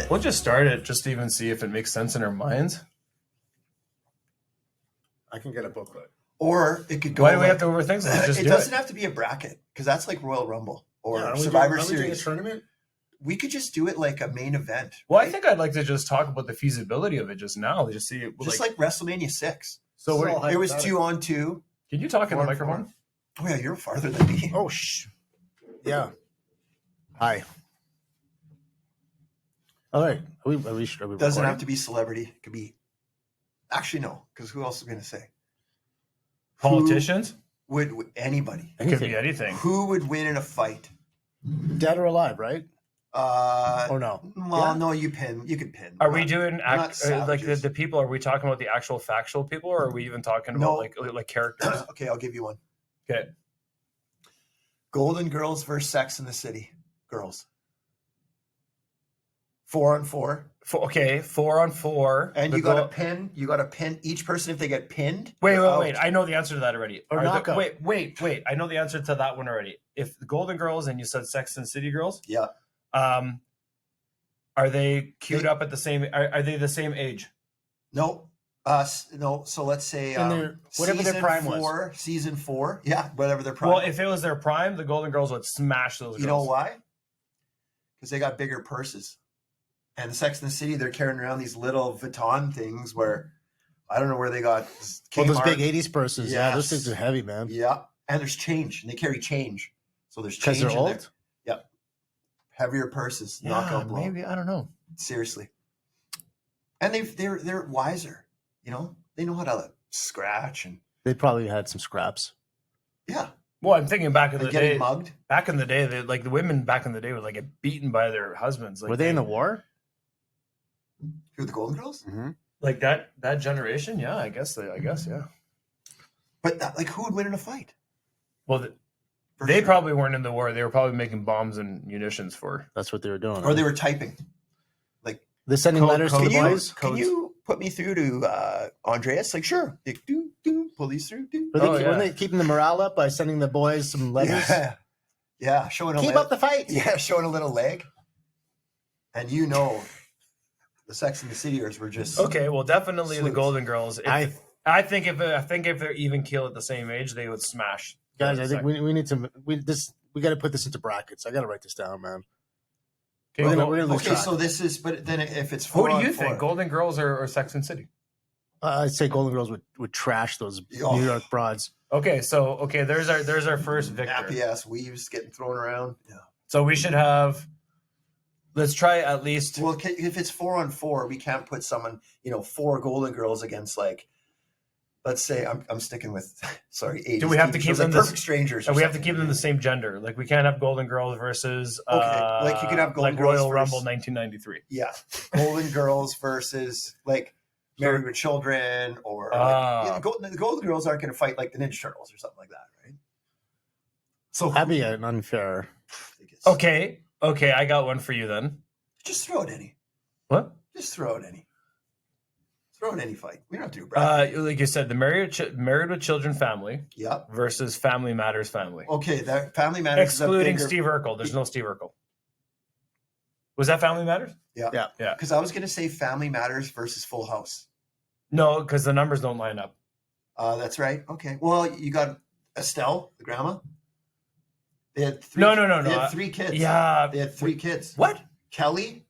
We'll just start it just to even see if it makes sense in our minds. I can get a booklet. Or it could go. Why do we have to overthink this? Just it do doesn't have to be a bracket because that's like Royal Rumble or Yeah, Survivor are we doing a Series. tournament? We could just do it like a main event. Well, right? I think I'd like to just talk about the feasibility of it just now. Just see it. just like WrestleMania 6. So It's all It was hypothetical. 2-on-2. can you talk in the 4-on-4. microphone? Oh yeah, you're farther than me. Oh, yeah. Hi. All right. Are we Doesn't recording? have to be celebrity. It could be. Actually, no, because who else is going to say? Politicians? Would anybody? It could Anything. be anything. Who would win in a fight? Dead or alive, right? Or no? Well, Yeah. no, you could pin. Are we doing not like savages. the people? Are we talking about the actual factual people, or are we even talking about No. like characters? Okay, I'll give you one. Okay. Golden Girls versus Sex in the City. Girls. 4-on-4. 4-on-4. And The you got to go- pin. You got to pin each person if they get pinned. Wait. they're out. I know the answer to that already. Or Are the- knockout. Wait. I know the answer to that one already. If the Golden Girls and you said Sex and City Girls, Yeah. are they queued up at the same? Are they the same age? No. No. So let's say And they're- whatever their season prime was. 4, season 4. Yeah, whatever their prime. Well, if it was their prime, the Golden Girls would smash those girls. you know why? Because they got bigger purses. And Sex in the City, they're carrying around these little Vuitton things where I don't know where they got. Well, those Kmart. big 80s purses. Yeah, those Yes. things are heavy, man. Yeah, and there's change, and they carry change. So there's Because change they're in there. old? Yep, heavier purses, Yeah, knockout blow. maybe I don't know. Seriously, and they're wiser. You know, they know how to scratch and They probably had some scraps. yeah, Well, I'm thinking back in and the getting day. mugged. Back in the day, like the women back in the day would like get beaten by their husbands. Like Were they in the war? Who the Golden Girls? Mm-hmm. like that generation? Yeah, I guess yeah. But that, like, who would win in a fight? Well, For they sure. probably weren't in the war. They were probably making bombs and munitions for. That's what they were doing. or they were typing. They're sending Code- letters to code the you- boys? Can you put me through to Andreas? Like, sure. Like, do pull these through. Do. Were they, Oh, yeah. weren't they keeping the morale up by sending the boys some letters? Yeah, showing a Keep leg. up the fight. Yeah, showing a little leg. And you know, the Sex and the Cityers were just Okay, well, definitely the Sleuths. Golden Girls. I think if they're even keel at the same age, they would smash. Guys, I think we need to we got to put this into brackets. I got to write this down, man. Okay, We're gonna lose Okay, track. so this is, but then if it's who do 4-on-4, you think, Golden Girls or Sex and City? I'd say Golden Girls would trash those Oh. New York broads. Okay, so there's our first victor. nappy ass weaves getting thrown around? Yeah. So we should have. Let's try at least. Well, if it's 4-on-4, we can't put someone, 4 Golden Girls against, like, let's say I'm sticking with, sorry, 80s. Do we have to TV keep shows, them like the- Perfect Strangers? or And we have to something, keep them the same gender. Like we can't have Golden Girls versus like you could have Golden like Girls Royal versus- Rumble 1993. Yeah, Golden Girls versus like Married with Children, or Ah. the Golden Girls aren't going to fight like the Ninja Turtles or something like that, right? So That'd be an unfair. Okay, I got one for you then. just throw it any. What? Just throw it any. Throw it any fight. We don't have to do a bracket. Like you said, the Married with Children family Yep. versus Family Matters family, Okay, that Family Matters excluding is a bigger, Steve Urkel. There's no Steve Urkel. Was that Family Matters? Yeah. because I was going to say Family Matters versus Full House. No, because the numbers don't line up. That's right. Okay. Well, you got Estelle, the grandma. They had 3. No. They had 3 kids. Yeah. They had 3 kids. What? Kelly,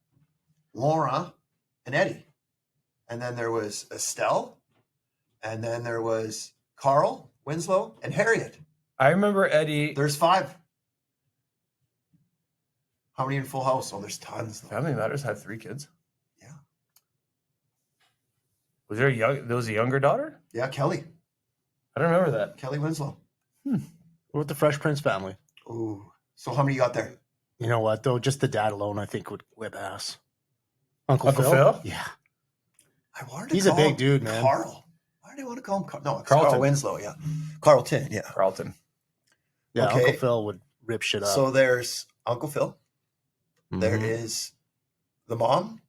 Laura, and Eddie. And then there was Estelle. And then there was Carl, Winslow, and Harriet. I remember Eddie. There's 5. How many in Full House? Oh, there's tons. Though. Family Matters had 3 kids. Yeah. Was there there was a younger daughter? Yeah, Kelly. I don't remember that. Kelly Winslow. What with the Fresh Prince family? Ooh. So how many you got there? You know what, though? Just the dad alone, I think, would whip ass. Uncle Uncle Phil? Phil? Yeah. I wanted to He's a call big him dude, man. Carl. Why do they want to call him Carl? No, it's Carlton. Carl Winslow, yeah. Carlton, yeah. Carlton. Yeah, Okay. Uncle Phil would rip shit up. So there's Uncle Phil. Mhm. There is the mom.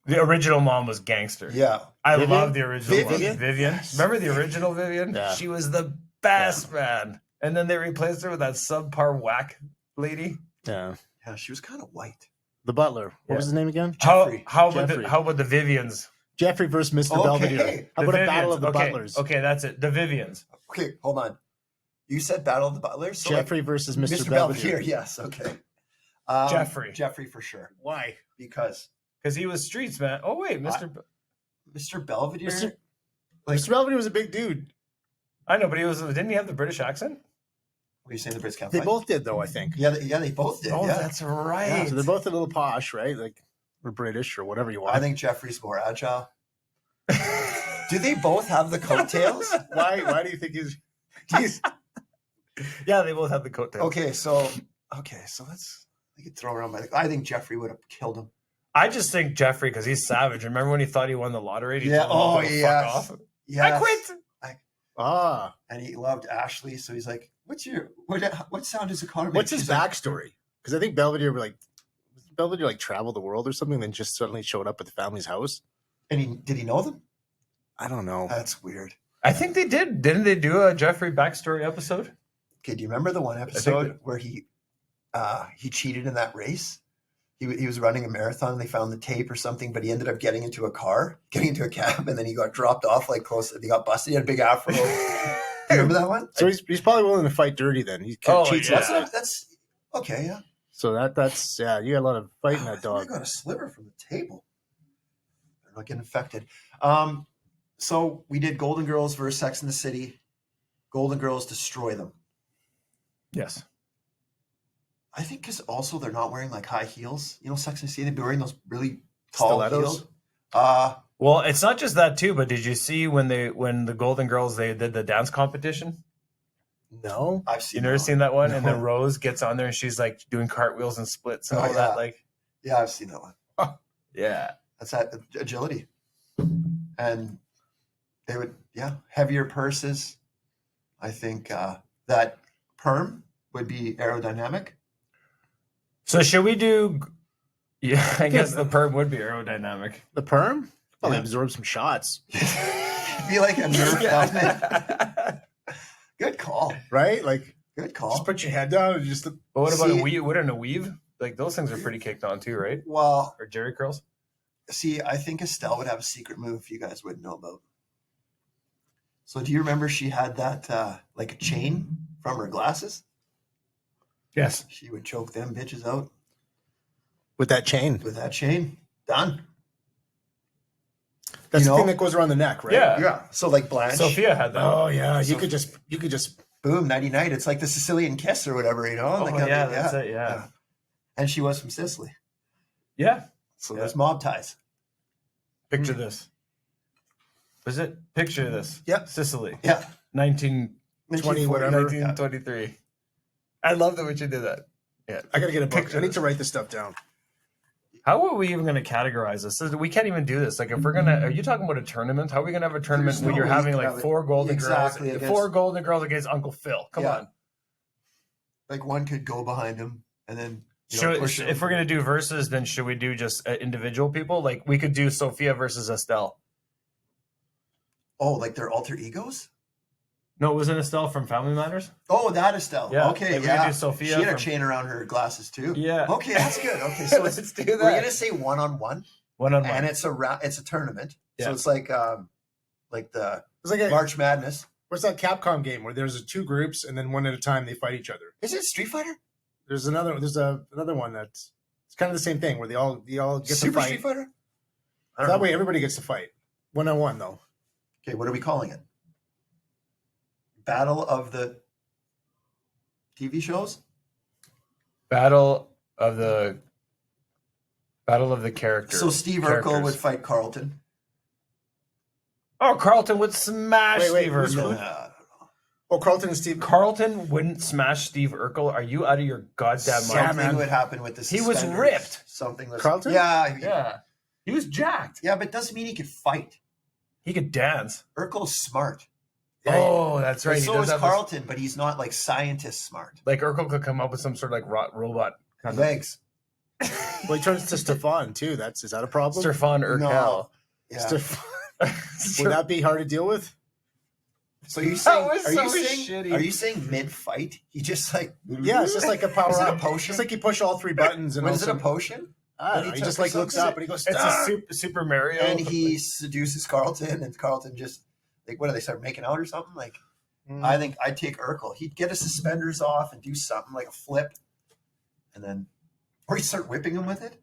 The original mom was gangster. Yeah. I Vivian? love the original Vivian? one. Vivian. Yes. Remember the original Vivian? Yeah. She was the best, man. And then they replaced her with that subpar whack lady. Yeah. Yeah, she was kind of white. The butler. What Yeah. was his name again? Jeffrey. How Jeffrey. about the Vivians? Jeffrey versus Mr. Okay. Belvedere. How The about a battle Vivians. of the Okay. butlers? Okay, that's it. The Vivians. Okay, hold on. You said Battle of the Butlers? So Jeffrey versus like, Mr. Belvedere. Belvedere. Yes, okay. Jeffrey. Jeffrey for sure. Why? Because Because he was streets, man. Oh wait, Mr. Belvedere. Mr. Belvedere was a big dude. I know, but didn't he have the British accent? What are you saying? The Brits can't They fight? both did, though, I think. Yeah, they both did. Oh, yeah. that's right. Yeah, So they're both a little posh, right? Like, or British or whatever you want. I think Jeffrey's more agile. Do they both have the coattails? Why do you think he's Yeah, they both have the coattails. Okay, so let's we could throw around I think Jeffrey would have killed him. I just think Jeffrey, because he's savage. Remember when he thought he won the lottery? He Yeah. told him to Oh, fuck yes. off? Yes. I quit. And he loved Ashley, so he's like, what sound does a car make? What's his She's like, backstory? Because I think Belvedere like traveled the world or something, and then just suddenly showed up at the family's house. And did he know them? I don't know. That's weird. I think they did. Didn't they do a Jeffrey backstory episode? Okay, do you remember the one episode where he cheated in that race? He was running a marathon and they found the tape or something, but he ended up getting into a cab, and then he got dropped off like close. He got busted. He had a big afro. Do you remember that one? So he's probably willing to fight dirty then. He cheats. yeah. That's okay. Yeah. So that's you got a lot of fight in that I dog. got a sliver from the table. They're not getting infected. So we did Golden Girls versus Sex in the City. Golden Girls destroy them. Yes. I think because also they're not wearing like high heels. You know, Sex and the City, they'd be wearing those really tall Stilettos? heels. Well, it's not just that too, but did you see when the Golden Girls they did the dance competition? No. I've seen. You never that seen that one? No. And then Rose gets on there and she's like doing cartwheels and splits and Oh, all yeah. that. Like, Yeah, I've seen that one. yeah. That's that agility. And they would, heavier purses. I think that perm would be aerodynamic. So should we do? Yeah, I guess the perm would be aerodynamic. The perm? Probably Yeah. absorb some shots, Be like a Nerf helmet. Good call. right? Like, Good call. just put your head down and just. But what about See- a weave? Wouldn't a weave? Like those things are pretty kicked on too, right? Well, Or Jerry curls? see, I think Estelle would have a secret move you guys wouldn't know about. So do you remember she had that like a chain from her glasses? Yes. She would choke them bitches out With that chain. with that chain. Done. That's You the thing know? that goes around the neck, right? Yeah. Yeah. So like Blanche. Sophia had that. Oh yeah. So- You could just Boom, nighty night. It's like the Sicilian kiss or whatever, you know? Oh, Like yeah, that's it, yeah. And she was from Sicily. Yeah. So Yeah. there's mob ties. Picture this. Was it? Picture this. Yep. Sicily. Yeah. 20 whatever. 1923. I love that what you did that. Yeah. I gotta get a book. Picture I need this. to write this stuff down. How are we even going to categorize this? We can't even do this. Like, if we're going to, are you talking about a tournament? How are we going to have a tournament There's when no you're way having you like can have four Golden exactly Girls, against- four Golden Girls against Uncle Phil? Come Yeah. on. Like one could go behind him and then push him. If we're going to do versus, then should we do just individual people? Like, we could do Sophia versus Estelle. Oh, like their alter egos? No, wasn't Estelle from Family Matters? Oh, that Estelle. Yeah. Okay, Like, we yeah. could do Sophia She had a from- chain around her glasses too. Yeah. Okay, that's good. Okay, so Let's do that. we're gonna say one-on-one, One-on-one. and it's a tournament. Yeah. So it's like the It's like March Madness. what's that Capcom game where there's two groups and then one at a time they fight each other. Is it Street Fighter? There's another one that's it's kind of the same thing where they all get Super to fight. Street Fighter? I don't That know. way everybody gets to fight. 1-on-1 though. Okay, what are we calling it? Battle of the TV shows? Battle of the characters. So Steve Urkel would fight Carlton. Oh, Carlton would smash Wait, Steve who's Urkel. who? Oh, Carlton and Steve. Carlton wouldn't smash Steve Urkel. Are you out of your goddamn Yeah, mind? Something man. would happen with the He was suspenders. ripped. Something was Carlton? Yeah, Yeah. He was jacked. yeah, but doesn't mean he could fight. He could dance. Urkel's smart. Oh, that's right. And He so does is have this- Carlton, but he's not like scientist smart. like Urkel could come up with some sort of like robot kind of Legs. Well, he turns to Stefan too. Is that a problem? Stefan Urkel. No. Yeah. Stefan. Would that be hard to deal with? So you saying, was are so you saying shitty. are you saying mid fight he just like Yeah, it's just like a power Is it a up. potion? It's like you push all three buttons and What all is it a of a sudden- potion? I don't know. He took just or like looks something. up and he goes, It's a "Ah!" Super Mario. And he seduces Carlton, and Carlton just like, what do they start making out or something? Like, I think I'd take Urkel. He'd get his suspenders off and do something like a flip, and then, or he'd start whipping him with it.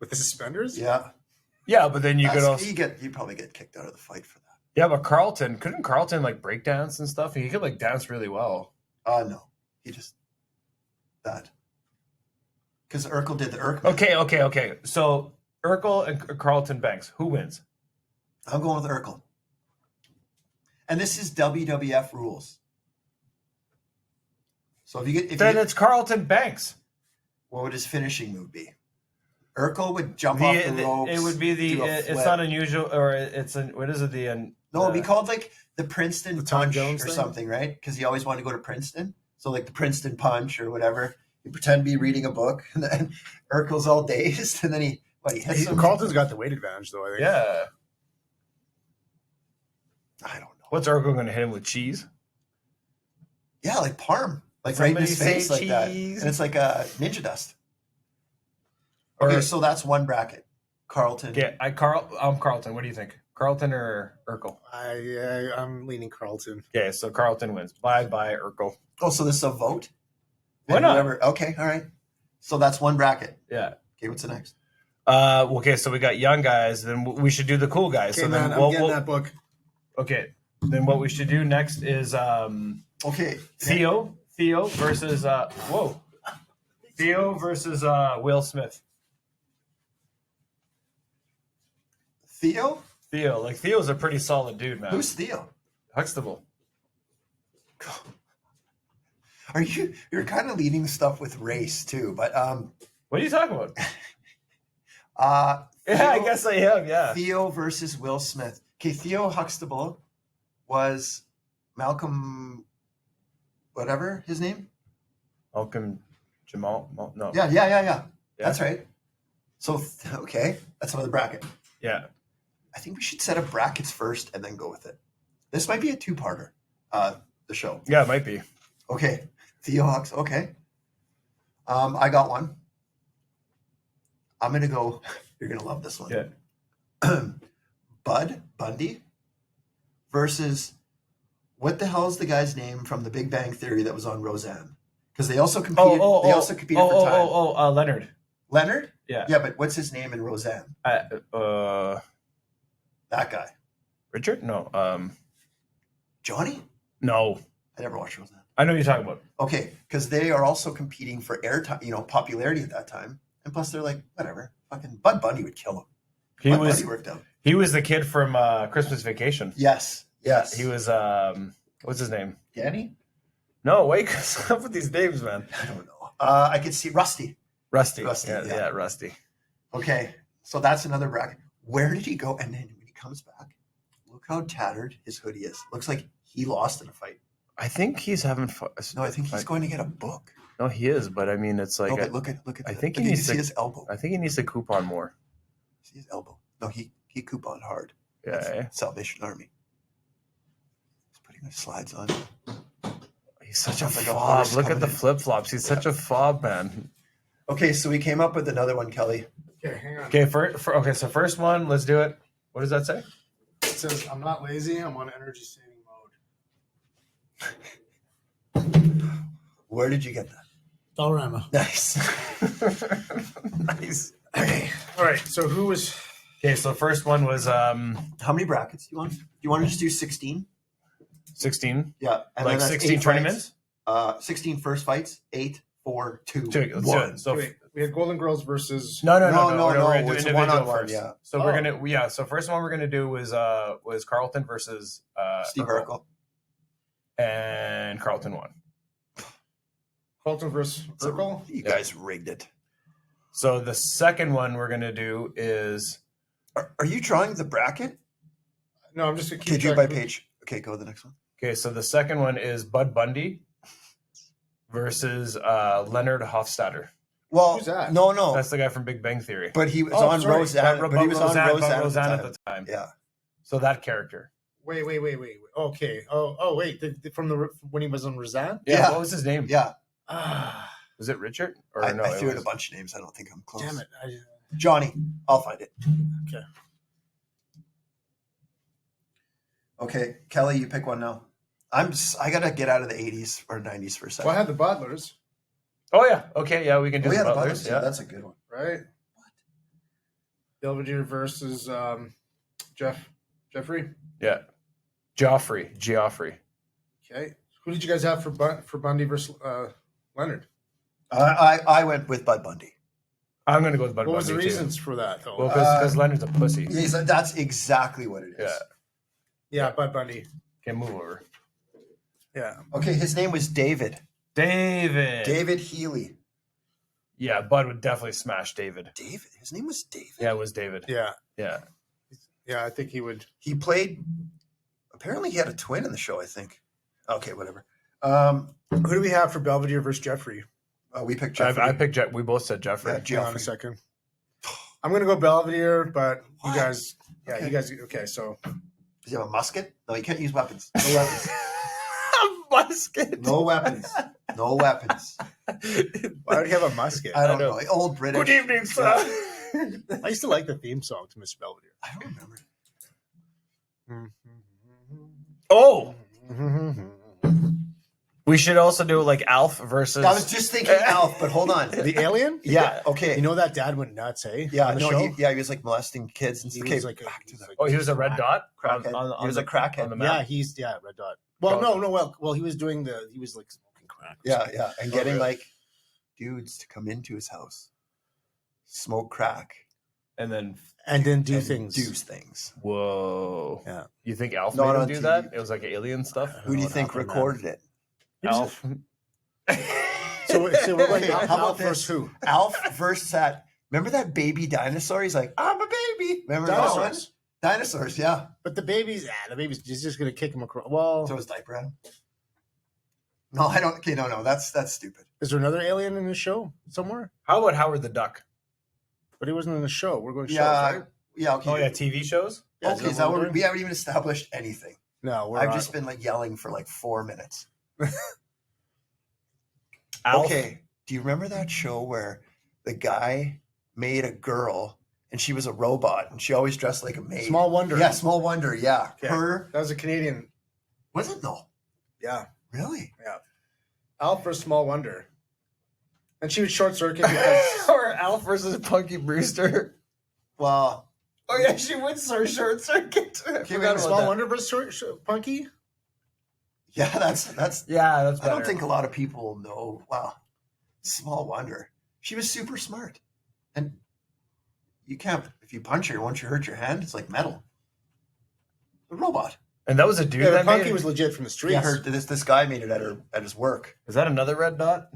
With the suspenders. Yeah, Yeah, but then you could also you probably get kicked out of the fight for that. yeah, but couldn't Carlton like break dance and stuff? He could like dance really well. No, he just that because Urkel did the Urkel. Okay. So Urkel and Carlton Banks, who wins? I'm going with Urkel. And this is WWF rules. So Then it's Carlton Banks. what would his finishing move be? Urkel would jump off the ropes. It would be do a it's flip. not unusual, or what is it? No, it'd be called like the Princeton The Tom Punch Jones or thing? something, right? Because he always wanted to go to Princeton. So like the Princeton Punch or whatever. You pretend to be reading a book, and then Urkel's all dazed, and then he hits him. Carlton's got the weight advantage, though. I think. Yeah. I don't know. What's Urkel going to hit him with cheese? Yeah, like Parm, like right in his Somebody face, say like that, cheese. and it's like a ninja dust. Or- Okay, so that's one bracket. Carlton. Okay, I'm Carlton. What do you think? Carlton or Urkel? I'm leaning Carlton. Okay, so Carlton wins. Bye, Urkel. Oh, so this is a vote? Why And not? whoever- okay, all right. So that's one bracket. Yeah. Okay, what's the next? Okay, so we got young guys. Then we should do the cool guys. Okay, so man, then I'm getting that book. Okay. Then what we should do next is Okay. Theo versus Theo versus Will Smith. Theo? Theo's a pretty solid dude, man. Who's Theo? Huxtable? You're kind of leading stuff with race too, but What are you talking about? Theo, Yeah, I guess I am. Yeah. Theo versus Will Smith. Okay, Theo Huxtable was Malcolm, whatever his name. Malcolm Jamal? No. Yeah. That's right. So okay, that's another bracket. Yeah. I think we should set up brackets first and then go with it. This might be a two-parter. The show. Yeah, it might be. Okay, Theo Hux. Okay. I got one. I'm gonna go. You're gonna love this one. Yeah. Bud Bundy versus what the hell is the guy's name from The Big Bang Theory that was on Roseanne? Because they also competed. They also competed for time. Leonard. Leonard. Yeah. Yeah, but what's his name in Roseanne? That guy. Richard? No. Johnny. No. I never watched Roseanne. I know what you're talking about. Okay, because they are also competing for airtime, popularity at that time, and plus they're like, whatever, fucking Bud Bundy would kill him. Bud Bundy worked out. He was the kid from Christmas Vacation. Yes. He was what's his name? Danny. No, wake us up with these names, man. I don't know. I could see Rusty. Rusty. Yeah. Yeah, Rusty. Okay, so that's another bracket. Where did he go? And then when he comes back, look how tattered his hoodie is. Looks like he lost in a fight. I think he's having fun. No, I think he's going to get a book. No, he is, but I mean, it's like No, but look at. I think he did you needs see to- his elbow. I think he needs to coupon more. See his elbow. No, he couponed hard. Yeah. That's Salvation Army. He's putting his slides on. He's such a Sounds like a fob. horse Look at coming the in. flip flops. He's such a fob, man. Okay, so we came up with another one, Kelly. Okay, hang on. Okay, so first one, let's do it. What does that say? It says, I'm not lazy. I'm on energy saving mode. Where did you get that? Dollarama. Nice. Nice. Okay. All right. So who was? Okay, so first one was How many brackets do you want? Do you want to just do 16? 16, Yeah. And like then that's 16 8 tournaments. fights. 16 first fights. 8, 4, 2, Let's do 1. it. So Wait, we had Golden Girls versus. no, No, we're gonna do it's individual one-on-one, first. yeah. So Oh. we're gonna So first one we're gonna do was Carlton versus Steve Urkel. and Carlton won. Carlton versus Urkel. You Yeah. guys rigged it. So the second one we're gonna do is Are you drawing the bracket? No, I'm just gonna Okay, keep do it track by of- page. Okay, go to the next one. okay. So the second one is Bud Bundy versus Leonard Hofstadter. Well, Who's that? No. That's the guy from Big Bang Theory. But he was Oh, on sorry. Roseanne. But he was on Roseanne, at the time. Yeah. So that character. Wait. Okay. Oh, wait. From when he was on Roseanne. Yeah. Yeah. What was his name? Yeah. Ah, Was it Richard? Or I, no? I threw it in a was- bunch of names. I don't think I'm close. Damn it. Johnny. I'll find it. Okay. Okay, Kelly, you pick one now. I gotta get out of the 80s or 90s for a second. Well, I had the Butlers, Oh yeah. Okay. Yeah, we can do Oh, the yeah, the Butlers. Butlers, Yeah. that's a good one. right? Belvedere versus Jeffrey. Yeah. Geoffrey. Okay. Who did you guys have for Bundy versus Leonard? I went with Bud Bundy. I'm gonna go with Bud What was the Bundy, too. reasons for that, though? Well, because Leonard's a pussy. That's exactly what it is. Yeah. yeah, Bud Bundy. Can move over. Yeah. Okay, his name was David. David. David Healy. Yeah, Bud would definitely smash David. David? His name was David? Yeah, it was David. Yeah. Yeah. Yeah, I think he would. He played, apparently he had a twin in the show, I think. Okay, whatever. Who do we have for Belvedere versus Jeffrey? We picked Jeffrey. I picked Jeff. We both said Jeffrey. Yeah, Hang on a Jeffrey. second. I'm gonna go Belvedere, but What? you guys, Okay. you gues. Okay, so Does he have a musket? No, you can't use weapons. No weapons. Musket. No weapons. No weapons. why would he have a musket? I don't know. know. Like old British. Good evening, sir. I used to like the theme song to Mr. Belvedere. I don't remember. Oh, we should also do like Alf versus. I was just thinking Alf, but hold on. The alien? Yeah, okay. You know that dad went nuts, eh? Yeah, On the no, show? he was like molesting kids and He stuff. was like, back to that. Oh, he was a red dot. Crackhead. He was a crackhead. on the yeah, map. red dot. Well, Oh. no, well, he was doing he was like smoking crack. or Yeah, something. yeah, and Oh, getting really? like dudes to come into his house, smoke crack, And then, and then do and things. do things. whoa. Yeah. You think Alf Not made him on do TV. that? It was like alien stuff. Who do you what think happened, recorded it? Alf. So we're going How about Alf this? versus who? Alf versus that. Remember that baby dinosaur? He's like, I'm a baby. Remember that one? Dinosaurs. Dinosaurs, yeah. But the baby's he's just gonna kick him across. Well, Throw his diaper at him. No, I don't. Okay, no, that's stupid. is there another alien in the show somewhere? How about Howard the Duck? But he wasn't in the show. We're going shows, Yeah, right? yeah. Okay. Oh yeah, TV shows. Yeah, Okay, is that what we haven't even established anything? No, we're I've on- just been like yelling for like 4 minutes. Alf. Okay, do you remember that show where the guy made a girl and she was a robot and she always dressed like a maid? Small Wonder. Yeah, Small Wonder. Yeah, Okay. her. That was a Canadian. Was it no? Yeah, Really? Alf versus Small Wonder, and she would short circuit because or Alf versus Punky Brewster. Well, Oh yeah, she would short circuit. I Okay, forgot wait, about Small that. Wonder versus Punky. yeah, that's. Yeah, that's I better. don't think a lot of people know. Wow, Small Wonder. She was super smart, and you can't if you punch her once you hurt your hand, it's like metal. A robot. And that was a dude Yeah, that Punky made it? was legit from the streets. Yeah, this guy made it at his work. Is that another red dot?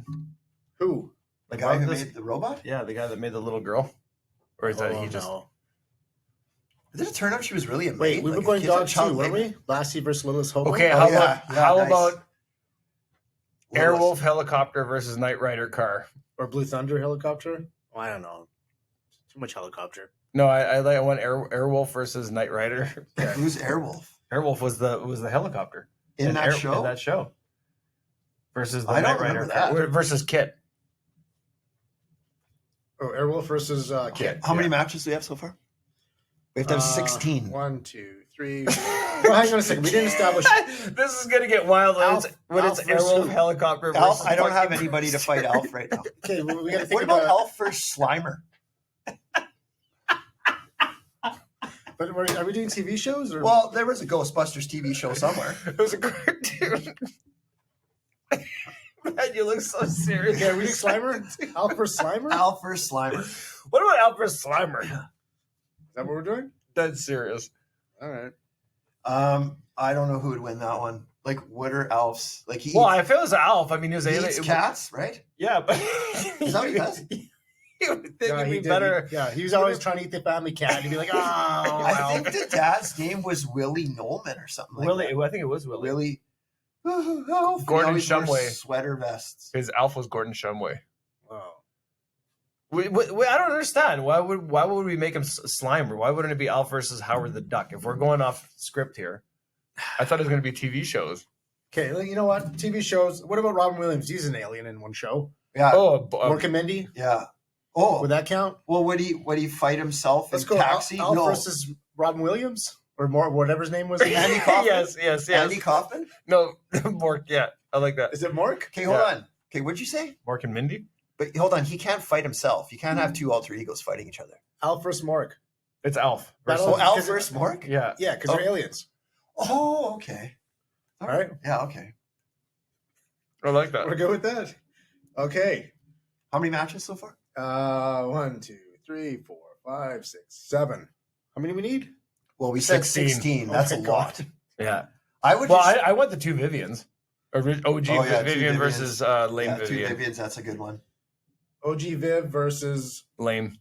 Who? The Like, guy who this- made the robot. Yeah, the guy that made the little girl. Or is that Oh, he just? no. Did it turn out she was really a maid? Wait, we were Like, going kids on dogs child too, weren't labor? we? Lassie versus Littlest Hope. Okay, Oh, how yeah, about yeah, how nice. about Littlest. Airwolf helicopter versus Knight Rider car? Or Blue Thunder helicopter? Oh, I don't know. Too much helicopter. No, I want Airwolf versus Knight Rider. Who's Airwolf? Airwolf was the helicopter In that show? In that show. Versus the I don't Knight Rider remember car. that. Versus Kit. Oh, Airwolf versus Kit. How many yeah. matches do we have so far? We have to have 16. 1, 2, 3. Well, hang on a second. We didn't establish. This is gonna get wild when Alf- it's, when Alf it's versus Airwolf who? helicopter. Alf, versus I don't have Punky anybody to fight Brewster. Alf right now. Okay, well, we got to think What about. about Alf versus Slimer? But are we doing TV shows or? Well, there was a Ghostbusters TV show somewhere. It was a cartoon. Man, you look so serious. okay, are we doing Slimer? Alf versus Slimer? Is Alf versus Slimer. What about Alf versus Slimer? that what we're doing? That's serious. All right. I don't know who would win that one. Like, what are Alf's? Like, he, Well, I feel it's Alf. I mean, he was he alien. eats cats, right? Yeah, but Is that what he does? He would think Yeah, it'd he be did. better. He was always trying to eat the family cat. He'd be like, oh, I Alf." think the dad's name was Willie Nolman or something like Willie, that. I think it was Willie. Willie. Alf. He Gordon always wore Shumway. Sweater vests. His Alf was Gordon Shumway. Wow. I don't understand. Why would we make him Slimer? Why wouldn't it be Alf versus Howard the Duck? If we're going off script here, I thought it was going to be TV shows. Okay, well, you know what? TV shows. What about Robin Williams? He's an alien in one show. Yeah. Mork and Mindy. Yeah. Oh, Would that count? well, would he fight himself Let's in go. Taxi? Al No. versus Robin Williams or more, whatever his name was. Andy Kaufman? yes. Andy Kaufman? No, Mork. Yeah, I like that. Is it Mork? Okay, hold Yeah. on. Okay, what'd you say? Mork and Mindy. But hold on, he can't fight himself. You can't have two alter egos fighting each other. Al versus Mork. It's Alf. Battle Oh, versus- Al because it- versus Mork? yeah. Yeah, because Oh. they're aliens. Oh, okay. All right. Yeah, okay. I like We're that. good with that. Okay. How many matches so far? 1, 2, 3, 4, 5, 6, 7. How many we need? Well, we said 16. 16. Oh That's my a God. lot. Yeah. I would Well, just, I want the two Vivians. OG Oh, yeah, two Vivian Vivians. versus lame yeah, two Vivian. Vivians, that's a good one. OG Viv versus. Lame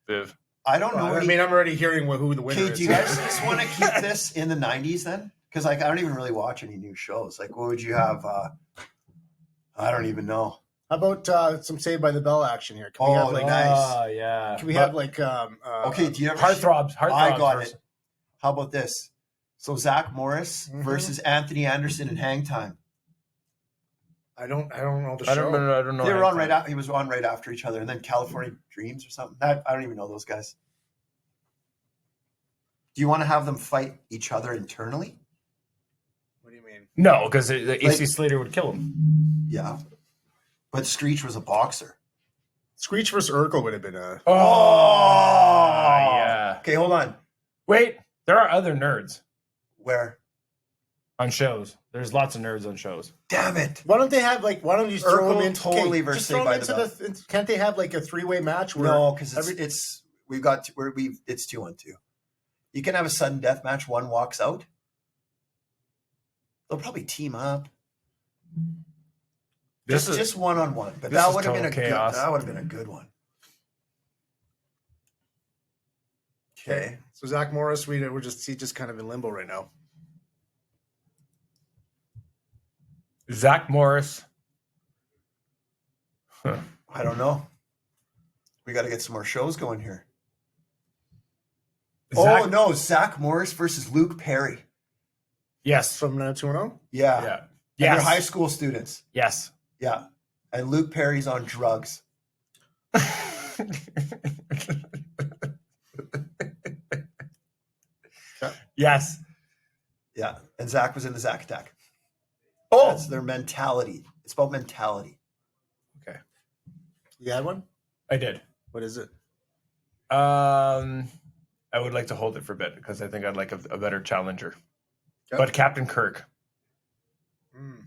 Viv. I don't know. I mean, I'm already hearing who the winner Okay, is. do you guys just want to keep this in the 90s then? Because like I don't even really watch any new shows. Like, what would you have? I don't even know. How about some Saved by the Bell action here? Can we Oh, have like? nice. Oh, yeah. Can we have like? Okay, do you ever? Heartthrobs? I got versus- it. How about this? So Zach Morris Mhm. versus Anthony Anderson in Hang Time. I don't know the I show. don't know. They were on right after. He was on right after each other, and then California Dreams or something. I don't even know those guys. Do you want to have them fight each other internally? What do you mean? No, because AC Like- Slater would kill him. Yeah, but Screech was a boxer. Screech versus Urkel would have been a. Oh, yeah. Okay, hold on. Wait, there are other nerds Where? on shows. There's lots of nerds on shows. Damn it! Why don't they have like? Why don't you just throw Urkel them into totally okay, versus just throw Saved them by into the the? Can't they have like a 3-way match where? No, because every- it's we've got it's 2-on-2. You can have a sudden death match. One walks out. They'll probably team up. This is Just 1-on-1, but this that is would have been a total chaos. good. That would have been a good one. Okay. So Zach Morris, he's just kind of in limbo right now. Zach Morris. Huh. I don't know. We got to get some more shows going here. Zach, Oh no, Zach Morris versus Luke Perry. yes. From 90210. Yeah. Yeah. And they're Yes. high school students. Yes. Yeah. And Luke Perry's on drugs. Yes. Yeah. And Zach was in the Zach Attack. Oh, That's their mentality. It's about mentality. You had one? I did. What is it? I would like to hold it for a bit because I think I'd like a better challenger. Okay. But Captain Kirk. Mm.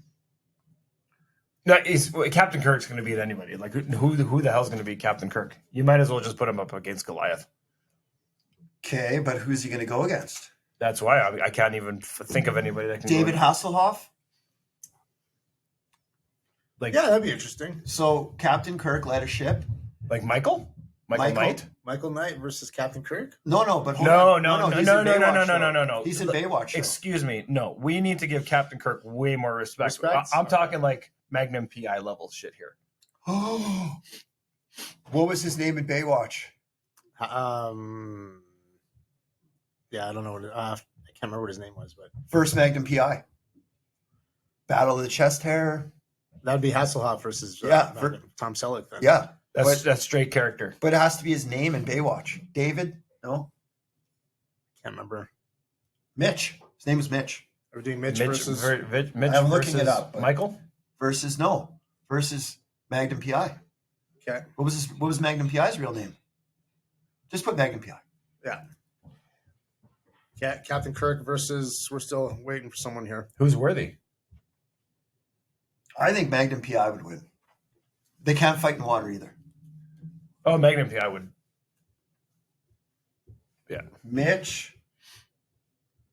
No, Captain Kirk's going to beat anybody. Like who the hell's going to beat Captain Kirk? You might as well just put him up against Goliath. Okay, but who's he going to go against? That's why I can't even think of anybody that can. David go, Hasselhoff? like Yeah, that'd be interesting. So Captain Kirk led a ship. like Michael Michael? Knight. Michael Knight versus Captain Kirk. No, but hold No, on. no, he's no, in no, no, Baywatch no, show. no. He's in Baywatch show. Excuse me. No, we need to give Captain Kirk way more respect. Respect? I'm talking like Magnum PI level shit here. What was his name in Baywatch? Yeah, I don't know what I can't remember what his name was, but First Magnum PI. Battle of the Chest Hair. that'd be Hasselhoff versus Yeah, Tom Selleck. Then. Yeah. That's straight character. But it has to be his name in Baywatch. David? No. Can't remember. Mitch. His name was Mitch. Are we doing Mitch, Mitch versus? Mitch I'm looking versus it up, but- Michael. Versus Magnum PI. Okay. What was Magnum PI's real name? Just put Magnum PI. Captain Kirk versus. We're still waiting for someone here. Who's worthy? I think Magnum PI would win. They can't fight in water either. Oh, Magnum PI would. Yeah. Mitch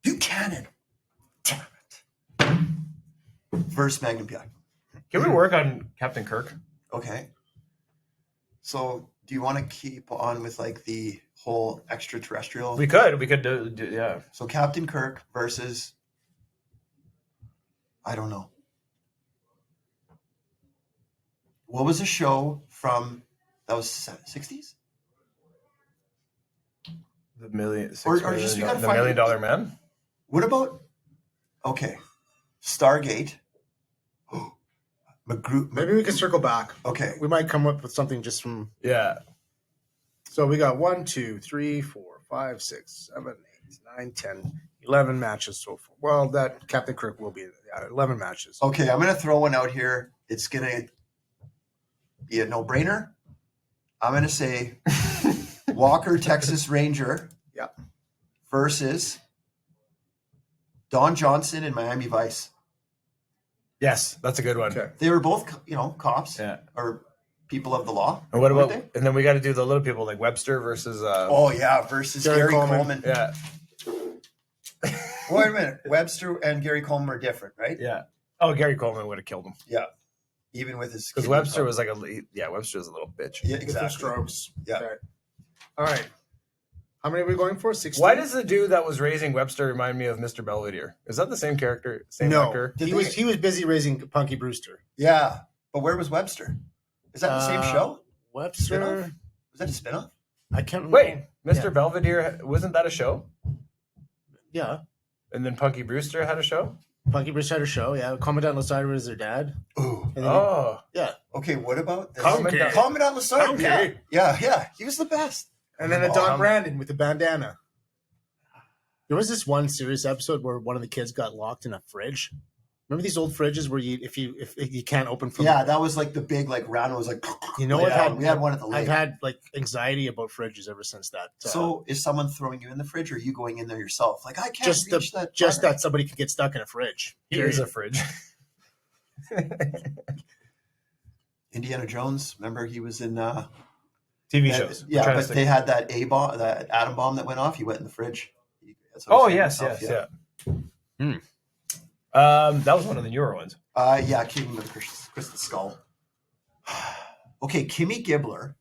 Buchanan. Damn it. First Magnum PI. Can we work on Captain Kirk? Okay. So do you want to keep on with like the whole extraterrestrial? We could do yeah. So Captain Kirk versus, I don't know. What was a show from that was 60s? The million, Or just you gotta the find $1 it. Million Man. What about okay, Stargate? Maybe we can circle back. Okay. We might come up with something just from. Yeah. So we got 1, 2, 3, 4, 5, 6, 7, 8, 9, 10, 11 matches so far. Well, that Captain Kirk will be 11 matches. Okay, I'm going to throw one out here. It's going to be a no-brainer. I'm going to say Walker, Texas Ranger Yeah. versus Don Johnson and Miami Vice. Yes, that's a good one. Okay. They were both, cops Yeah. or people of the law. And what weren't about? And then we got to do the little people like Webster versus. Oh, yeah, versus Gary Gary Coleman. Coleman. Yeah. Wait a minute. Webster and Gary Coleman are different, right? Yeah. Oh, Gary Coleman would have killed him Yeah. Even with his because kidney Webster problem. was like Webster was a little bitch. Yeah, Different exactly. strokes. Yeah. Okay. All right. How many are we going for? 16? Why does the dude that was raising Webster remind me of Mr. Belvedere? Is that the same character? Same No. actor? Did He was busy raising Punky Brewster. Yeah. But where was Webster? Is that the same show? Webster. Spinoff? Was that a spinoff? I can't remember. Wait, Mr. Yeah. Belvedere wasn't that a show? Yeah. And then Punky Brewster had a show. Punky Brewster had a show. Yeah. Commandant Lassiter was their dad. Ooh. And then Oh, yeah. Okay, what about this? Commandant- Commandant Lassard. Okay. Yeah. He was the best. And then a Oh, Don Brandon with the bandana. There was this one serious episode where one of the kids got locked in a fridge. Remember these old fridges where if you can't open from Yeah, that was like the big round was like. You know, Yeah, I've we had one at the lake. I've had like anxiety about fridges ever since that. So is someone throwing you in the fridge, or are you going in there yourself? Like I can't just reach that. just button. that somebody could get stuck in a fridge. he is a fridge. Indiana Jones. Remember he was in. TV that- shows. Yeah, I'm trying to but think. they had that bomb, that atom bomb that went off. He went in the fridge. That's what I Oh was yes, saying yes, myself, yeah. That was one of the newer ones. Yeah, Kingdom of the Crystal Skull. Okay, Kimmy Gibbler.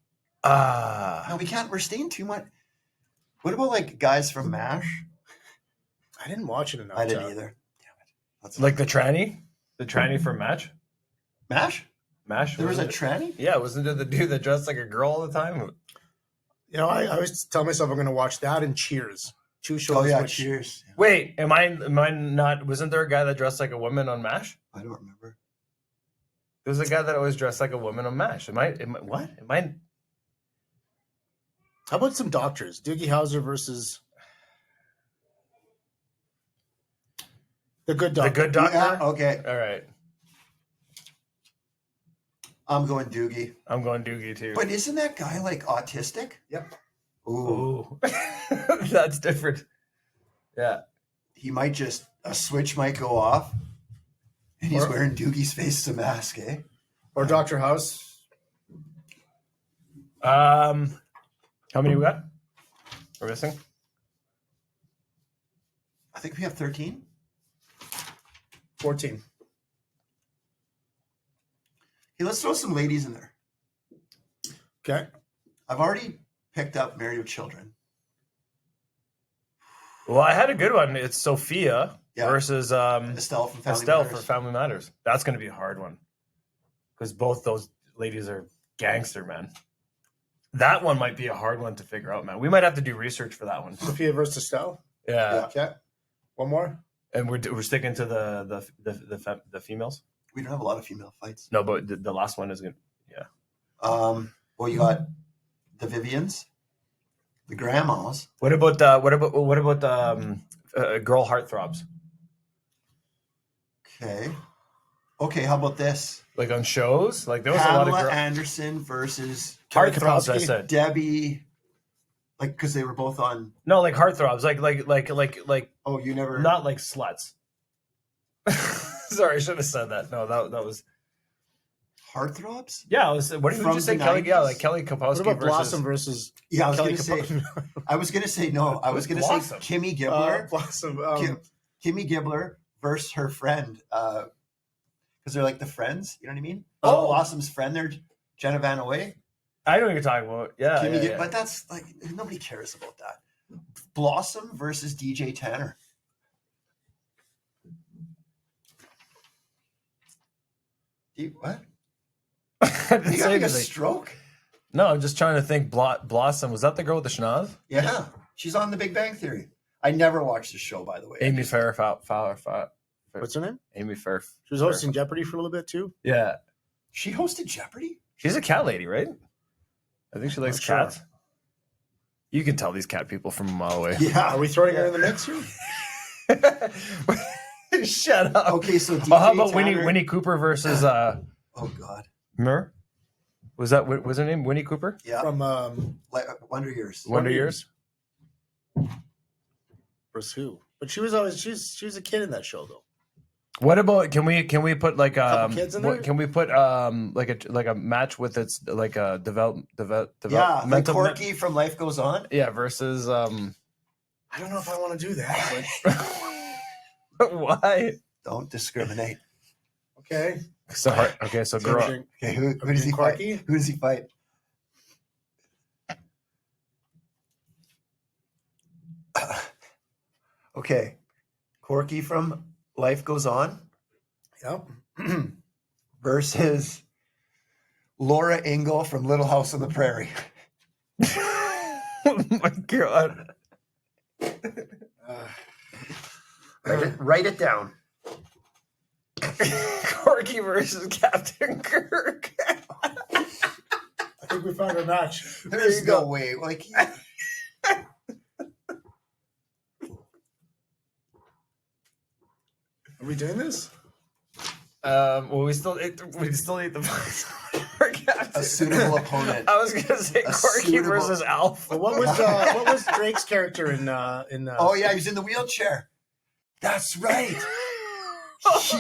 No, we can't. We're staying too much. What about like guys from MASH? I didn't watch it enough. I didn't Todd. either. Damn it. That's Like the tranny from Match. MASH. Mash. There was a wasn't it? tranny. Yeah, wasn't it the dude that dressed like a girl all the time? You know, I always tell myself I'm going to watch that and Cheers. Two shows. Oh yeah, which- Cheers. Wait, am I not? Wasn't there a guy that dressed like a woman on Mash? I don't remember. There's a guy that always dressed like a woman on Mash. Am I what? Am I? How about some doctors? Doogie Howser versus the Good The Doctor. Good Doctor? Yeah, okay. All right. I'm going Doogie. I'm going Doogie too. But isn't that guy like autistic? Yep. Ooh. Ooh. That's different. Yeah. He might just a switch might go off, and he's Or- wearing Doogie's face as a mask, eh? Or Dr. House. How many we got? We're missing? I think we have 13. 14. Okay, let's throw some ladies in there. Okay. I've already picked up Married with Children. Well, I had a good one. It's Sophia Yeah. versus Estelle from Family Estelle Matters. for Family Matters. That's going to be a hard one because both those ladies are gangster, man. That one might be a hard one to figure out, man. We might have to do research for that one. Sophia versus Estelle. Yeah, Okay. One more. and we're sticking to the females. We don't have a lot of female fights. No, but the last one is good. Well, you got the Vivians, the grandmas. What about girl heartthrobs? Okay. How about this? Like on shows, like there was a lot Pamela of girl Anderson versus Kelly heartthrobs. I Kapowski? said Debbie. Like, because they were both on. no, like heartthrobs, like Oh, you never. not like sluts. Sorry, I should have said that. No, that was Heartthrobs. yeah. I was, what did you From just say, the Kelly? Yeah, 90s? like Kelly Kapowski What about versus Blossom versus Yeah, I was Kelly gonna say. Kapowski? I was gonna say no. I was gonna Blossom. say Kimmy Gibbler. Blossom. Kimmy Gibbler versus her friend, because they're like the friends. You know what I mean? Oh. Blossom's friend. They're Jenna Van Away. I know what you're talking about. Yeah, Kimmy yeah, Gib- yeah. But that's like nobody cares about that. Blossom versus DJ Tanner. What? I didn't You say having a anything. stroke? No, I'm just trying to think. Blossom, was that the girl with the schnoz? Yeah, she's on The Big Bang Theory. I never watched the show, by the way. Amy Farrah Fowler. What's her name? Amy Farrah. She was hosting Jeopardy for a little bit too. Yeah, She hosted Jeopardy? She's a cat lady, right? I think she likes Not sure. cats. You can tell these cat people from a mile away. Are we throwing her in the mix here? Shut up. Okay, so DJ How about Tanner- Winnie Cooper versus Oh God. Remember? Was her name Winnie Cooper? Yeah. From Wonder Years. Wonder Years? versus who? But she was always she was a kid in that show though. What about can we put like Couple kids in there? can we put like a match with its like a Yeah, like developmental Corky from Life Goes On. versus I don't know if I want to do that. But why? Don't discriminate. okay. So girl. Okay, who does he Corky? fight? Who does he fight? Okay, Corky from Life Goes On Yep. versus Laura Ingle from Little House on the Prairie. Oh my god. Write it down. Corky versus Captain Kirk. I think we found a match. There's no way. Like, Are we doing this? Well, we still need the for Captain. a suitable opponent. I was gonna say A Corky suitable- versus Alf. But what was Drake's character in Oh yeah, he's in the wheelchair. That's right.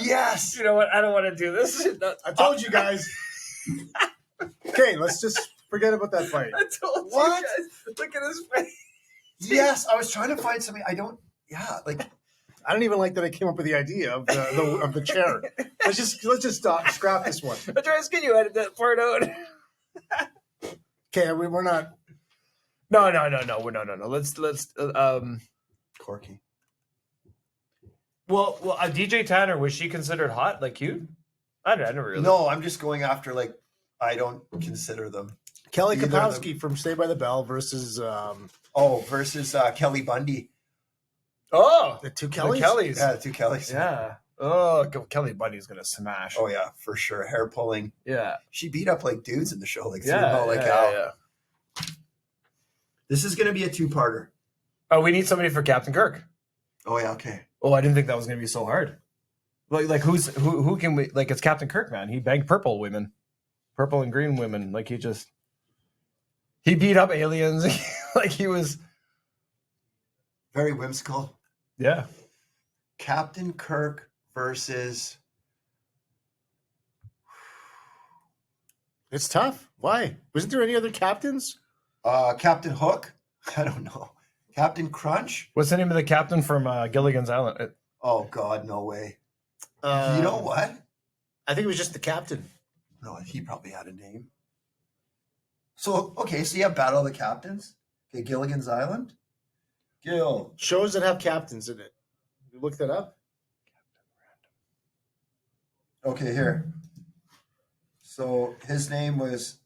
Yes. You know what? I don't want to do this. I told you guys. Okay, let's just forget about that fight. I told What? you guys. Look at his face. Yes, I was trying to find something. I don't. Yeah, like I don't even like that I came up with the idea of the chair. Let's just scrap this one. I'm trying to get you edit that part out. Okay, we're not. No. Let's Corky. Well, DJ Tanner, was she considered hot, like cute? I never really. No, I'm just going after like I don't consider them. Kelly Either Kapowski from Saved by the Bell versus Versus Kelly Bundy. Oh, the two the Kellys. Kellys. Yeah, the two Kellys. Yeah. Oh, Kelly Bundy's gonna smash. Oh yeah, for sure. Hair pulling. Yeah. She beat up like dudes in the show, like Yeah. Sumo, like yeah, Al. yeah. This is gonna be a two-parter. Oh, we need somebody for Captain Kirk. Oh yeah, okay. Oh, I didn't think that was gonna be so hard. Like who can we like? It's Captain Kirk, man. He banged purple women, purple and green women. Like he beat up aliens. Like he was. Very whimsical. Yeah. Captain Kirk versus It's tough. Why? Wasn't there any other captains? Captain Hook. I don't know. Captain Crunch. What's the name of the captain from Gilligan's Island? Oh God, no way. You Um, know what? I think it was just the captain. No, he probably had a name. So okay, so you have Battle of the Captains. Okay, Gilligan's Island. Gil. Shows that have captains in it. You look that up. Okay, here. So his name was.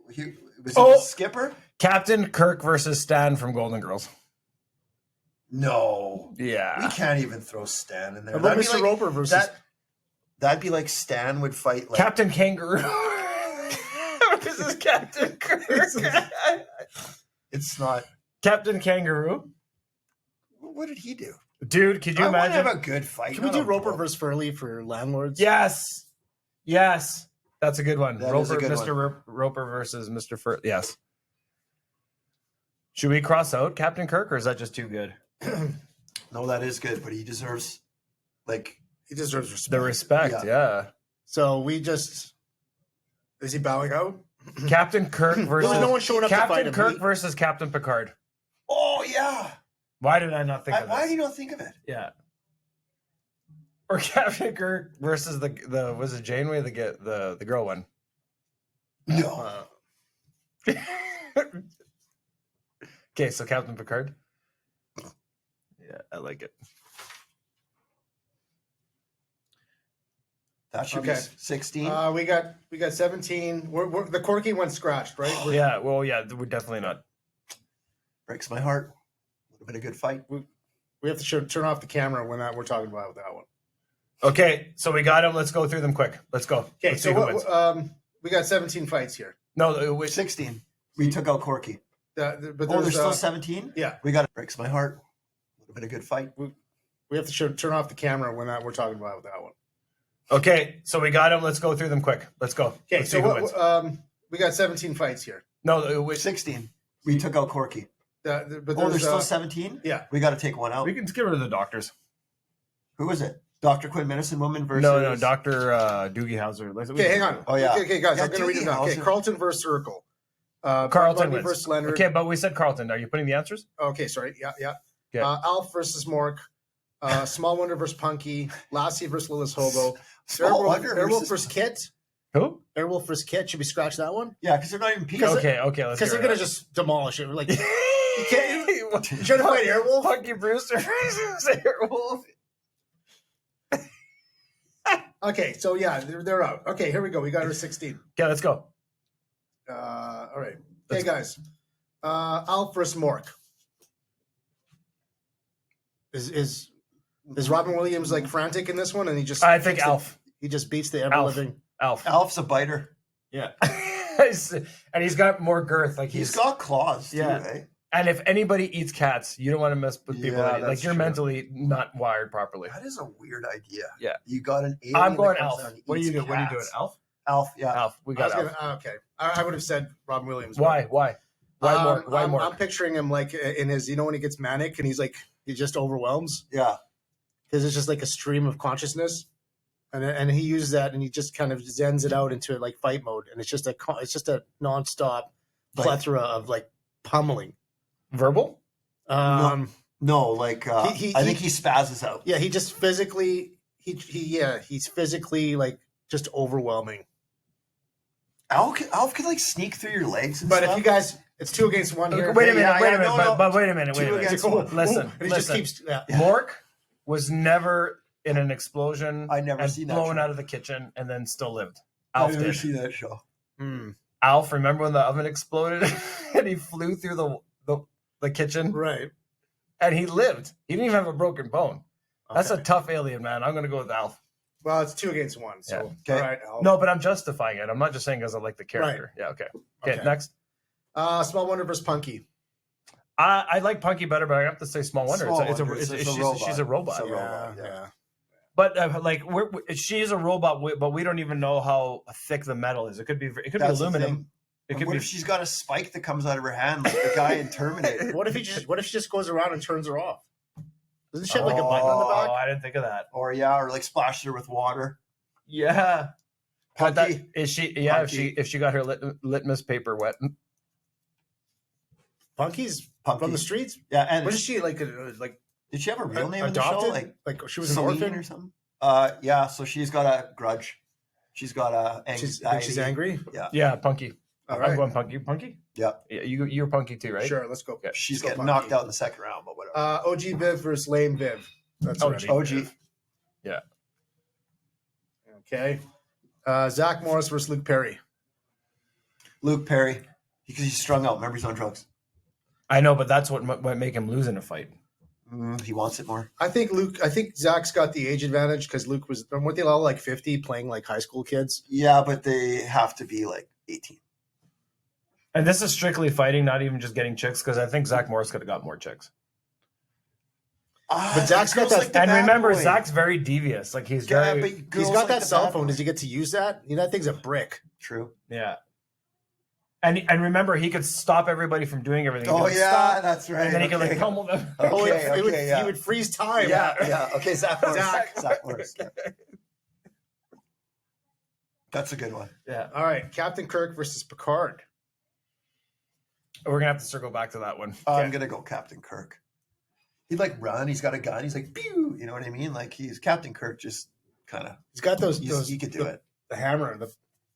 Was he Oh! the skipper? Captain Kirk versus Stan from Golden Girls. No, we Yeah. can't even throw Stan in there. How about That'd be Mr. like- Roper versus? That'd be like Stan would fight like Captain Kangaroo versus Captain Kirk. it's not. Captain Kangaroo. What did he do? Dude, could you I want to imagine? have a good fight. Can we not do a Roper brawl. versus Furley for landlords? Yes. That's a good one. That Roper, is a good Mr. Roper versus Mr. Fur. Yes. Should we cross out Captain Kirk, or is that just too good? No, that is good, but he deserves like He deserves respect. The respect, yeah. So we just is he bowing out? Captain Kirk versus There was no one showing up to fight Captain him. Kirk versus Captain Picard. oh yeah. Why did I not think of Why this? do you not think of it? Yeah. Or Captain Kirk versus the was it Janeway the girl one? No. Okay, so Captain Picard. Yeah, I like it. That should Okay. be 16. We got 17. We're the Corky one scratched, right? We're- Yeah, well, yeah, we're definitely not. Breaks my heart. Would have been a good fight. We have to turn off the camera when we're talking about that one. Okay, so we got them. Let's go through them quick. Let's go. Okay, Let's so see who wins. we got 17 fights here. No, which 16. We took out Corky. But Oh, there's there's still 17? yeah. We got it. Breaks my heart. Would have been a good fight. We have to turn off the camera when we're talking about that one. Okay, so we got them. Let's go through them quick. Let's go. Okay, Let's see who wins. so we got 17 fights here. No, which 16. We took out Corky. But Oh, there's still 17? yeah. We got to take one out. we can get rid of the doctors. Who was it? Dr. Quinn, Medicine Woman versus... No, Dr. Doogie Howser. Okay, hang on. Oh, yeah. Okay, guys, Yeah, I'm going to read it down. Okay, Doogie Howser. Carlton versus Urkel. Carlton Bundy wins. versus Leonard. Okay, but we said Carlton. Are you putting the answers? Okay, sorry. Yeah. Okay. Alf versus Mork. Small Wonder versus Punky. Lassie versus Lillis Hobo. Small Wonder Airwolf versus- versus Kit. Who? Airwolf versus Kit. Should we scratch that one? Yeah, because they're not even people. Because- Okay, let's Because they're get going to just demolish it. Like, you can't. You trying to fight Airwolf? Punky Brewster versus Airwolf. Okay, so yeah, they're out. Okay, here we go. We got our 16. Okay, let's go. All right. Hey, guys. Alf versus Mork. Is Robin Williams like frantic in this one? And he just I think Alf. He just beats the ever living. Alf. Alf's a biter. Yeah. And he's got more girth. Like He's got claws, too, Yeah. eh? And if anybody eats cats, you don't want to mess with people. Yeah, Like that's you're true. mentally not wired properly. That is a weird idea. Yeah. You got an alien I'm going that comes Alf. down and What are you eats doing? What are you doing? cats. Alf? Alf, yeah. Alf. We I was got Alf. gonna, okay. I would have said Robin Williams. Why? Why? Why more? Why I'm, more? I'm picturing him like in his, when he gets manic and he just overwhelms Yeah. because it's just like a stream of consciousness, and he uses that and he just kind of zens it out into like fight mode, and it's just a nonstop Like- plethora of like pummeling. Verbal? No, like, I think he spazzes out. Yeah, he just physically he's physically like just overwhelming. Alf could, like, sneak through your legs and But stuff. if you guys, it's 2 against 1 here. Wait a minute. Yeah, wait a yeah, minute. no, But wait a minute. Two Wait a minute. against one. Listen. and he just listen. keeps. Yeah. Mork was never in an explosion. I never and seen that blown show. out of the kitchen and then still lived. I Alf never did. see that show. Mm, Alf, remember when the oven exploded and he flew through the kitchen right. and he lived? He didn't even have a broken bone. That's Okay. a tough alien, man. I'm gonna go with Alf. Well, it's 2 against 1. So Yeah. Okay. all right. Alf. No, but I'm justifying it. I'm not just saying because I like the character. Yeah. Okay. Okay. Next. Small Wonder versus Punky. I like Punky better, but I have to say Small Wonder. Small It's a Wonder, it's a she's robot. she's a robot. It's a Yeah, robot, yeah. But like she's a robot, but we don't even know how thick the metal is. It could be That's the aluminum. thing. It And could what be. if she's got a spike that comes out of her hand like the guy in Terminator? What if she just goes around and turns her off? Doesn't she have like a button on the Oh, back? I didn't think of that. Or like splashed her with water. Yeah. But that, Punky. is she? Yeah. Punky. If she got her litmus paper wet. Punky's Punky. from the streets. Yeah, and What is she like? Like did she have a real name in the adopted? show? Like she was an Celine orphan. or something? Yeah, so she's got a grudge. She's got a anxiety. She's angry. Yeah, Punky. All I'm right. going Punky. Punky. Yeah. Yeah. You're Punky too, right? Sure. Let's go. Okay. She's Let's go getting Punky. knocked out in the second round, but whatever. OG Viv versus Lame Viv. That's OG. already OG. Viv. Yeah. Okay. Zach Morris versus Luke Perry. Luke Perry, because he's strung out. Remember, he's on drugs. I know, but that's what might make him lose in a fight. He wants it more. I think Zach's got the age advantage because Luke weren't they all like 50 playing like high school kids? Yeah, but they have to be like 18. And this is strictly fighting, not even just getting chicks, because I think Zach Morris could have got more chicks. But Zach's got that- And remember, Zach's very devious. Like he's Yeah, very. but He's girls got like that the cell bad phone. boy. Does he get to use that? That thing's a brick. True. Yeah. And remember, he could stop everybody from doing everything. He Oh could yeah, stop, that's right. and then he could okay. like pummel them. Okay, He would freeze time. Yeah, yeah. Okay, Zach Morris. Zach. Zach Morris. Yeah. That's a good one. Yeah, All right, Captain Kirk versus Picard. we're gonna have to circle back to that one. I'm gonna go Captain Kirk. He'd like run. He's got a gun. He's like, pew. You know what I mean? Like he's Captain Kirk. Just kind of. He's got those. He could do it. The hammer.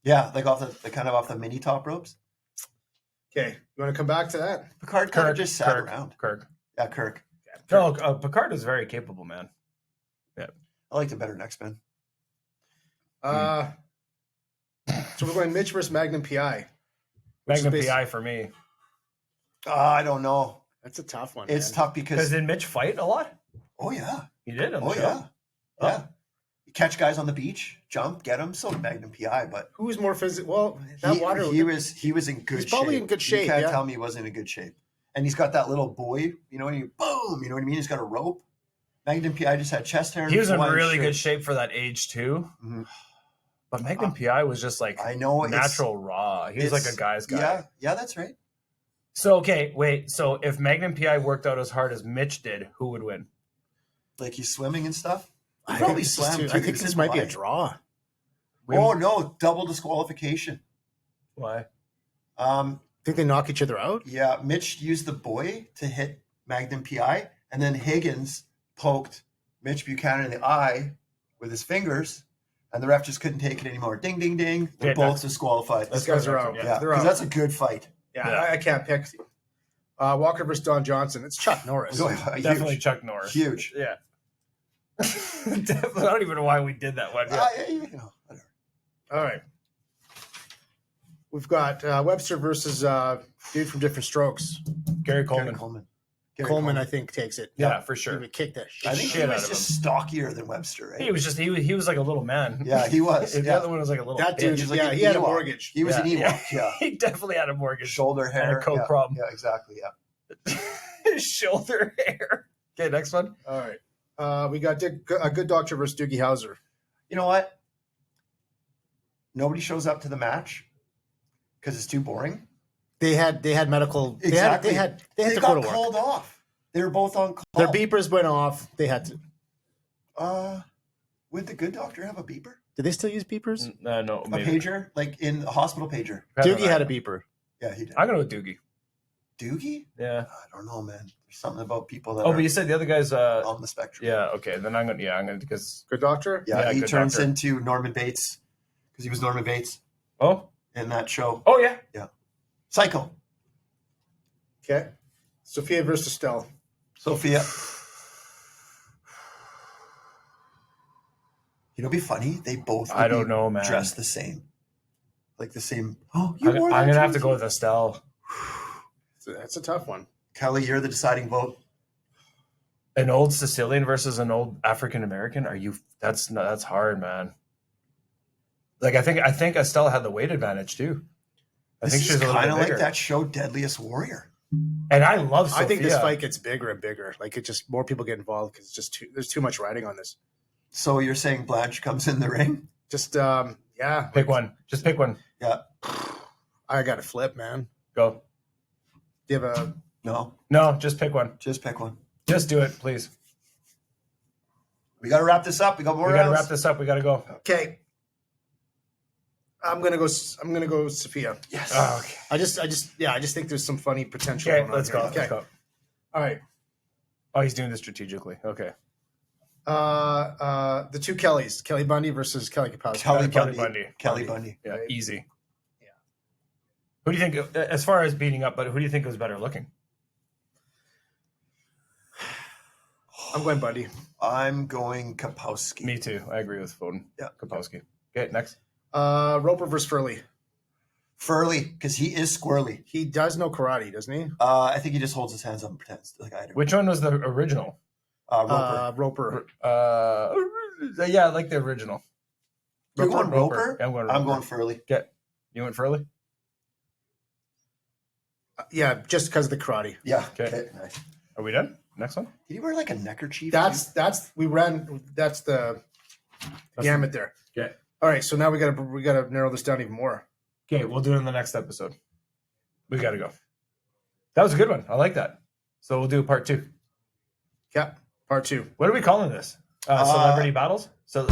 Yeah, like off the kind of off the mini top ropes. Okay, you want to come back to that? Picard kind of Kirk just sat around. Kirk. Yeah, Kirk. No, Picard is very capable, man. I liked it better next man. So we're going Mitch versus Magnum PI. Magnum Which is PI for me. I don't know. That's a tough one. It's man. tough Because because. did Mitch fight a lot? Oh yeah. He did. On the Oh show. yeah. Yeah. catch guys on the beach, jump, get them. So Magnum PI, but Who's more physical? Well, that water. he was in good He's shape. probably in good shape, You can't yeah. tell me he wasn't in good shape. And he's got that little buoy, you know, and you boom, you know what I mean? He's got a rope. Magnum PI just had chest hair. And He was in Hawaiian really shirt. good shape for that age too. Mhm. But Magnum PI was just like I know natural raw. He was like a guy's guy. Yeah, that's right. So okay, wait. So if Magnum PI worked out as hard as Mitch did, who would win? Like he's swimming and stuff. He I probably think, slammed too. I He think was this in might be a Hawaii. draw. Oh no, double disqualification. Why? Think they knock each other out? Yeah, Mitch used the buoy to hit Magnum PI, and then Higgins poked Mitch Buchanan in the eye with his fingers, and the ref just couldn't take it anymore. Ding, ding, ding. They're Okay, both that's- disqualified. These guys are out. Yeah, Yeah, they're because out. that's a good fight. Yeah, Yeah. I can't pick. Walker versus Don Johnson. It's Chuck Norris. Definitely Chuck Norris. Huge. Yeah. Definitely. I don't even know why we did that one. Yeah. Yeah, you know, whatever. All right. We've got Webster versus dude from Different Strokes. Gary Gary Coleman. Coleman. Coleman, I think, takes it. Yeah, for He sure. would kick that shit. I think Shit he out was of just stockier than Webster, right? He was just he was like a little man. Yeah, he was. The Yeah. other one was like a little That bitch. dude, He's like yeah, an he had a Ewok. mortgage. He was an Yeah, Ewok, yeah. He definitely had a mortgage. Shoulder hair. coke yeah, problem. Yeah, exactly. Yeah. His shoulder hair. Okay, next one. All right. We got a good doctor versus Doogie Howser. You know what? Nobody shows up to the match because it's too boring. They had medical. Exactly. They had They to go got to work. called off. They were both on call. Their beepers went off. They had to. Would the good doctor have a beeper? Did they still use beepers? No, A maybe. pager? Like in a hospital pager? Doogie had a beeper. Yeah, he did. I'm gonna go with Doogie. Doogie? Yeah. I don't know, man. There's something about people that Oh, are but you said the other guy's on the spectrum. yeah, okay. Then I'm gonna because Good doctor. Yeah, Yeah, he good turns doctor. into Norman Bates because he was Norman Bates oh in that show. yeah. Psycho. Okay. Sophia versus Estelle. Sophia. You know, it'd be funny. They both. I would don't be know, man. Dressed the same, like the same. Oh, I'm wore that gonna have too. to go with Estelle. That's a tough one. Kelly. You're the deciding vote. An old Sicilian versus an old African American. Are you? That's hard, man. Like I think Estelle had the weight advantage too. I think This she's is a little kind bit of like bigger. that show, Deadliest Warrior. And I love Sophia. I think this fight gets bigger and bigger. Like it just more people get involved because it's just there's too much riding on this. So you're saying Blanche comes in the ring? Just yeah. Pick one. Just pick one. Yeah. I got to flip, man. Go. Do you have a? No, just pick one. Just pick one. Just do it, please. We got to wrap this up. We got more We gotta rounds. wrap this up. We gotta go. Okay. I'm gonna go Sophia. Yes. Oh, okay. I just think there's some funny potential. Okay, going on let's here. go. Okay. Let's go. All right. Oh, he's doing this strategically. Okay. The two Kellys, Kelly Bundy versus Kelly Kapowski. Kelly Kelly Bundy. Bundy. Kelly Bundy. Yeah, Right. easy. Yeah. Who do you think, as far as beating up, but who do you think was better looking? I'm going Bundy. I'm going Kapowski. Me too. I agree with Foden. Yeah. Kapowski. Okay, next. Roper versus Furley. Furley, because he is squirrely. He does know karate, doesn't he? I think he just holds his hands up and pretends like I do. Which one was the original? Roper. Roper. Yeah, I like the original. You're going Roper? Yeah, I'm going. I'm Roper. going Furley. You went Furley? Yeah, just because of the karate. Yeah. Okay. Nice. Are we done? Next one. Did he wear like a neckerchief? That's the gamut there. Okay. All right, so now we gotta narrow this down even more. Okay, we'll do it in the next episode. We got to go. That was a good one. I like that. So we'll do part 2. Yeah, part 2. What are we calling this? Celebrity battles? So.